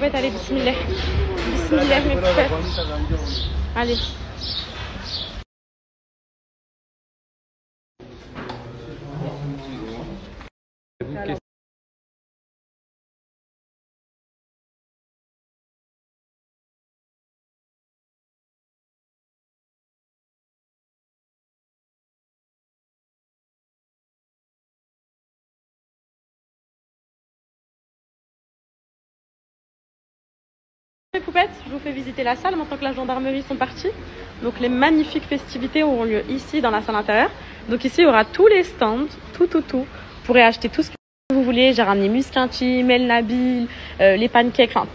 poupettes, allez, bismillah. Bismillah, mes poupettes. Allez. Les poupettes, je vous fais visiter la salle maintenant que la gendarmerie sont partis. Donc les magnifiques festivités auront lieu ici dans la salle intérieure. Donc ici il y aura tous les stands, tout. Vous pourrez acheter tout ce que vous voulez. J'ai ramené Musquinchi, Melnabil, les pancakes, enfin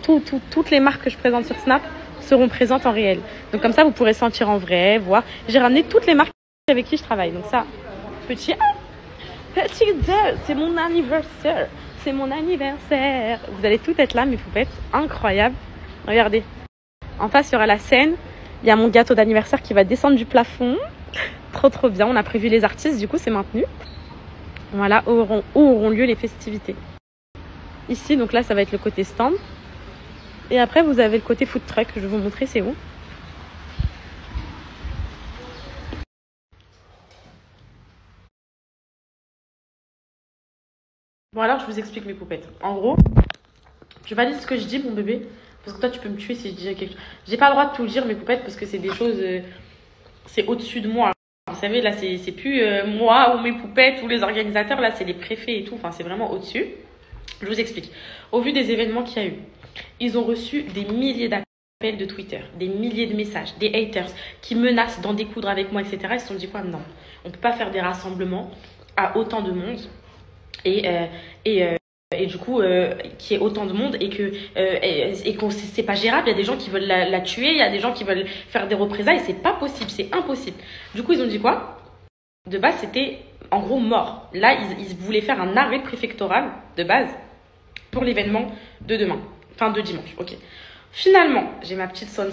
toutes les marques que je présente sur Snap seront présentes en réel. Donc comme ça vous pourrez sentir en vrai, voir. J'ai ramené toutes les marques avec qui je travaille. Donc ça, petit c'est mon anniversaire. C'est mon anniversaire. Vous allez tout être là mes poupettes, incroyable. Regardez, en face, il y aura la scène. Il y a mon gâteau d'anniversaire qui va descendre du plafond. Trop bien. On a prévu les artistes, du coup, c'est maintenu. Voilà, où auront lieu les festivités. Ici, donc là, ça va être le côté stand. Et après, vous avez le côté food truck. Je vais vous montrer, c'est où. Bon, alors, je vous explique mes poupettes. En gros, je valide ce que je dis, mon bébé. Parce que toi, tu peux me tuer si je dis quelque chose. J'ai pas le droit de tout dire, mes poupettes, parce que c'est des choses... c'est au-dessus de moi. Vous savez, là, c'est plus moi ou mes poupettes ou les organisateurs. Là, c'est les préfets et tout. Enfin, c'est vraiment au-dessus. Je vous explique. Au vu des événements qu'il y a eu, ils ont reçu des milliers d'appels de Twitter, des milliers de messages, des haters qui menacent d'en découdre avec moi, etc. Ils se sont dit quoi? Non, on ne peut pas faire des rassemblements à autant de monde. Et du coup, qu'il y ait autant de monde et que c'est pas gérable. Il y a des gens qui veulent la tuer, il y a des gens qui veulent faire des représailles. C'est pas possible, c'est impossible. Du coup, ils ont dit quoi? De base, c'était en gros mort. Là, ils voulaient faire un arrêt préfectoral de base pour l'événement de demain, enfin de dimanche. Ok. Finalement, j'ai ma petite sonne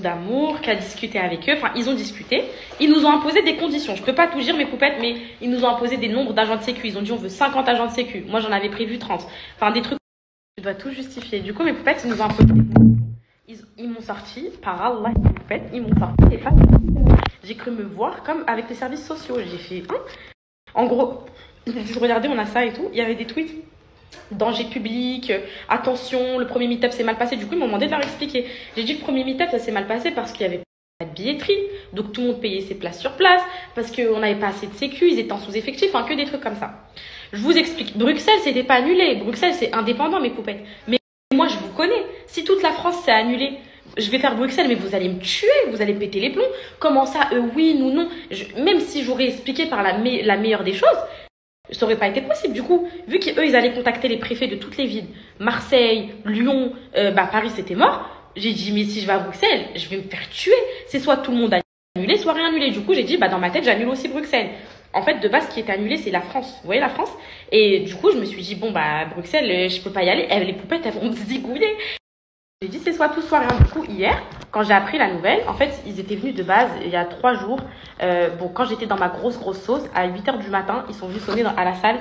d'amour qui a discuté avec eux. Enfin, ils ont discuté. Ils nous ont imposé des conditions. Je peux pas tout dire, mes poupettes, mais ils nous ont imposé des nombres d'agents de sécu. Ils ont dit on veut 50 agents de sécu. Moi, j'en avais prévu 30. Enfin, des trucs. Je dois tout justifier. Du coup, mes poupettes, ils nous ont imposé des conditions. Ils m'ont sorti, par Allah, mes poupettes, ils m'ont sorti et pas. J'ai cru me voir comme avec les services sociaux. J'ai fait en gros, regardez, on a ça et tout. Il y avait des tweets. Danger public, attention, le premier meet-up s'est mal passé. Du coup, ils m'ont demandé de leur expliquer. J'ai dit que le premier meet-up, ça s'est mal passé parce qu'il y avait pas de billetterie. Donc, tout le monde payait ses places sur place. Parce qu'on n'avait pas assez de sécu, ils étaient en sous-effectif. Enfin, que des trucs comme ça. Je vous explique. Bruxelles, c'était pas annulé. Bruxelles, c'est indépendant, mes poupettes. Mais moi, je vous connais. Si toute la France s'est annulée, je vais faire Bruxelles, mais vous allez me tuer. Vous allez péter les plombs. Comment ça, oui, nous, non. Même si j'aurais expliqué par la meilleure des choses, ça n'aurait pas été possible. Du coup, vu qu'eux, ils allaient contacter les préfets de toutes les villes, Marseille, Lyon, Paris, c'était mort. J'ai dit, mais si je vais à Bruxelles, je vais me faire tuer. C'est soit tout le monde annulé, soit rien annulé. Du coup, j'ai dit, dans ma tête, j'annule aussi Bruxelles. En fait, de base, ce qui est annulé, c'est la France. Vous voyez la France? Et du coup, je me suis dit, Bruxelles, je peux pas y aller. Les poupettes, elles vont me zigouiller. J'ai dit, c'est soit tout, soit rien. Du coup, hier, quand j'ai appris la nouvelle, en fait, ils étaient venus de base il y a 3 jours. Quand j'étais dans ma grosse sauce, à 8h du matin, ils sont venus sonner à la salle,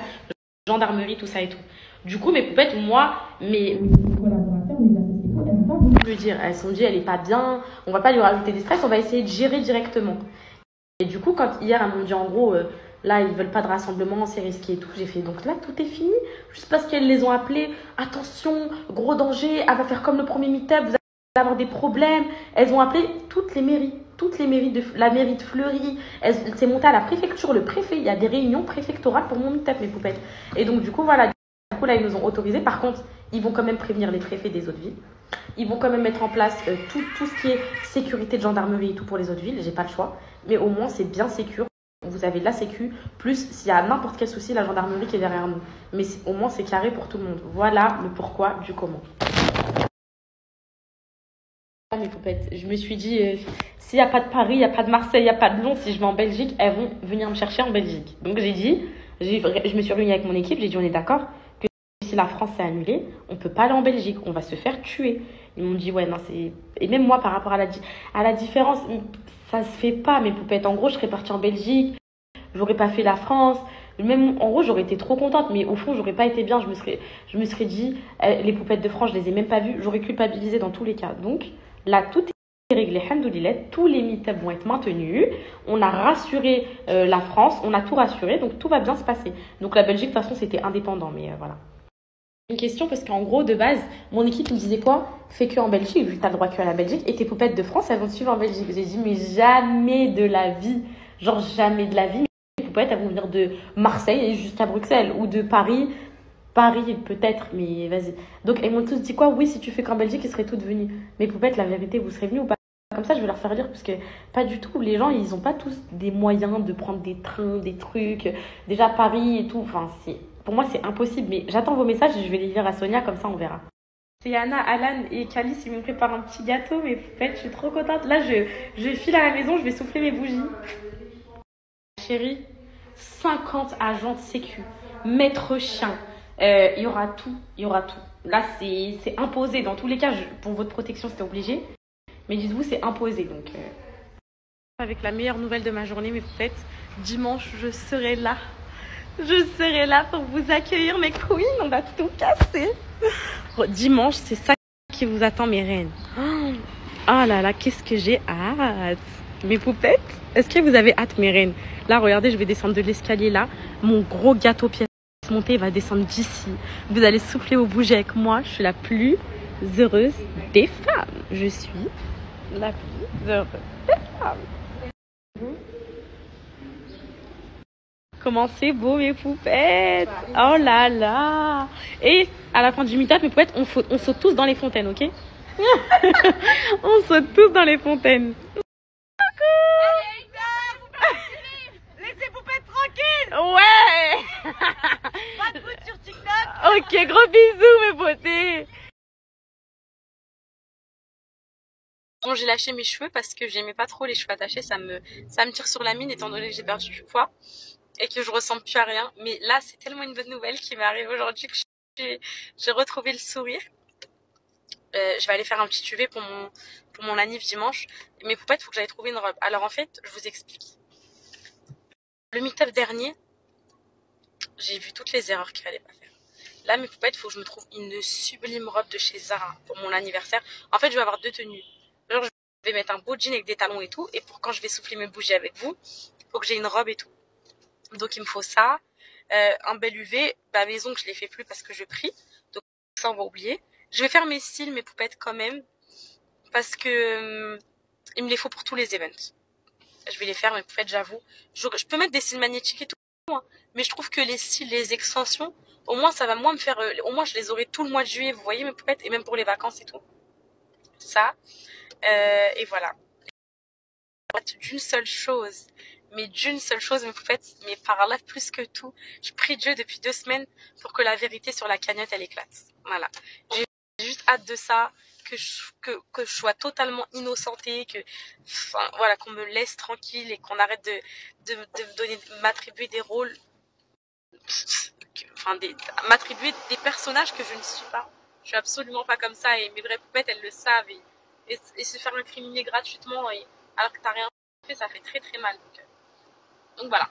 gendarmerie, tout ça et tout. Du coup, mes poupettes, moi, mes collaborateurs, mes associés, elles n'ont pas voulu me dire. Elles se sont dit, elle est pas bien, on va pas lui rajouter des stress, on va essayer de gérer directement. Et du coup, quand hier, elles m'ont dit, en gros, là, ils veulent pas de rassemblement, c'est risqué et tout, j'ai fait, donc là, tout est fini. Juste parce qu'elles les ont appelées, attention, gros danger, elle va faire comme le premier meet-up, vous allez avoir des problèmes. Elles ont appelé toutes les mairies, la mairie de Fleury. Elle s'est montée à la préfecture, le préfet. Il y a des réunions préfectorales pour mon meet-up, mes poupettes. Et donc, du coup, voilà. Du coup, là, ils nous ont autorisé. Par contre, ils vont quand même prévenir les préfets des autres villes. Ils vont quand même mettre en place tout ce qui est sécurité de gendarmerie et tout pour les autres villes. J'ai pas le choix. Mais au moins, c'est bien sécure. Vous avez la sécu, plus s'il y a n'importe quel souci, la gendarmerie qui est derrière nous. Mais au moins, c'est carré pour tout le monde. Voilà le pourquoi du comment. Mes poupettes, je me suis dit, s'il n'y a pas de Paris, il n'y a pas de Marseille, il n'y a pas de Lyon, si je vais en Belgique, elles vont venir me chercher en Belgique. Donc j'ai dit, je me suis réunie avec mon équipe, j'ai dit, on est d'accord que si la France s'est annulée, on ne peut pas aller en Belgique, on va se faire tuer. Ils m'ont dit, ouais, non, c'est... Et même moi, par rapport à la différence, ça se fait pas, mes poupettes. En gros, je serais partie en Belgique, j'aurais pas fait la France. Même en gros, j'aurais été trop contente, mais au fond, j'aurais pas été bien. Je me serais dit, les poupettes de France, je les ai même pas vues. J'aurais culpabilisé dans tous les cas. Donc là, tout est réglé. Alhamdoulilah, tous les meet-ups vont être maintenus. On a rassuré la France, on a tout rassuré, donc tout va bien se passer. Donc la Belgique, de toute façon, c'était indépendant, mais voilà. Une question parce qu'en gros, de base, mon équipe me disait quoi? Fais que en Belgique, vu que t'as le droit que à la Belgique, et tes poupettes de France, elles vont te suivre en Belgique. J'ai dit, mais jamais de la vie, genre jamais de la vie, mes poupettes, elles vont venir de Marseille et jusqu'à Bruxelles, ou de Paris, Paris peut-être, mais vas-y. Donc, elles m'ont tous dit quoi? Oui, si tu fais qu'en Belgique, ils seraient toutes venues. Mes poupettes, la vérité, vous serez venues ou pas? Comme ça, je vais leur faire lire, parce que pas du tout, les gens, ils ont pas tous des moyens de prendre des trains, des trucs. Déjà, Paris et tout, enfin, pour moi, c'est impossible, mais j'attends vos messages et je vais les lire à Sonia, comme ça, on verra. C'est Yana, Alan et Calice, ils m'ont préparé un petit gâteau, mais fait, je suis trop contente. Là, je file à la maison, je vais souffler mes bougies. Chérie, 50 agents de sécu, maître chien, il y aura tout, il y aura tout. Là, c'est imposé. Dans tous les cas, pour votre protection, c'était obligé. Mais dites-vous, c'est imposé, donc... Avec la meilleure nouvelle de ma journée, mais peut-être dimanche, je serai là. Je serai là pour vous accueillir, mes queens. On va tout casser. Dimanche, c'est ça qui vous attend, mes reines. Oh là là, qu'est-ce que j'ai hâte. Mes poupettes, est-ce que vous avez hâte, mes reines? Là, regardez, je vais descendre de l'escalier, là. Mon gros gâteau pièce montée va descendre d'ici. Vous allez souffler aux bougies avec moi. Je suis la plus heureuse des femmes. Je suis la plus heureuse des femmes. Comment c'est beau, mes poupettes. Oh là là. Et à la fin du meet-up, mes poupettes, on saute tous dans les fontaines, ok? On saute tous dans les fontaines. Laissez poupette tranquille. Ouais. Pas de foot sur TikTok. Ok, gros bisous, mes beautés. Bon, j'ai lâché mes cheveux parce que j'aimais pas trop les cheveux attachés. Ça me tire sur la mine étant donné que j'ai perdu du poids et que je ressemble plus à rien. Mais là, c'est tellement une bonne nouvelle qui m'arrive aujourd'hui que j'ai retrouvé le sourire. Je vais aller faire un petit UV pour mon anniv dimanche. Mes poupettes, il faut que j'aille trouver une robe. Alors en fait, je vous explique. Le meet-up dernier, j'ai vu toutes les erreurs qu'il fallait pas faire. Là, mes poupettes, il faut que je me trouve une sublime robe de chez Zara pour mon anniversaire. En fait, je vais avoir deux tenues. Genre, je vais mettre un beau jean avec des talons et tout. Et pour quand je vais souffler mes bougies avec vous, il faut que j'ai une robe et tout. Donc, il me faut ça. Un bel UV. Bah, maison, que je ne les fais plus parce que je prie. Donc, ça, on va oublier. Je vais faire mes styles, mes poupettes quand même. Parce que il me les faut pour tous les events. Je vais les faire, mes poupettes, j'avoue. Je peux mettre des styles magnétiques et tout. Hein, mais je trouve que les styles, les extensions, au moins, ça va moins me faire... au moins, je les aurai tout le mois de juillet, vous voyez, mes poupettes. Et même pour les vacances et tout. Ça. Et voilà. D'une seule chose. Mais d'une seule chose, mes poupettes, mais par là, plus que tout, je prie Dieu depuis 2 semaines pour que la vérité sur la cagnotte, elle éclate. Voilà. J'ai juste hâte de ça, que je sois totalement innocentée, enfin, voilà, qu'on me laisse tranquille et qu'on arrête de me donner, m'attribuer des rôles, enfin, m'attribuer des personnages que je ne suis pas. Je suis absolument pas comme ça et mes vraies poupettes, elles le savent et se faire incriminer gratuitement alors que t'as rien fait, ça fait très très mal. Donc voilà.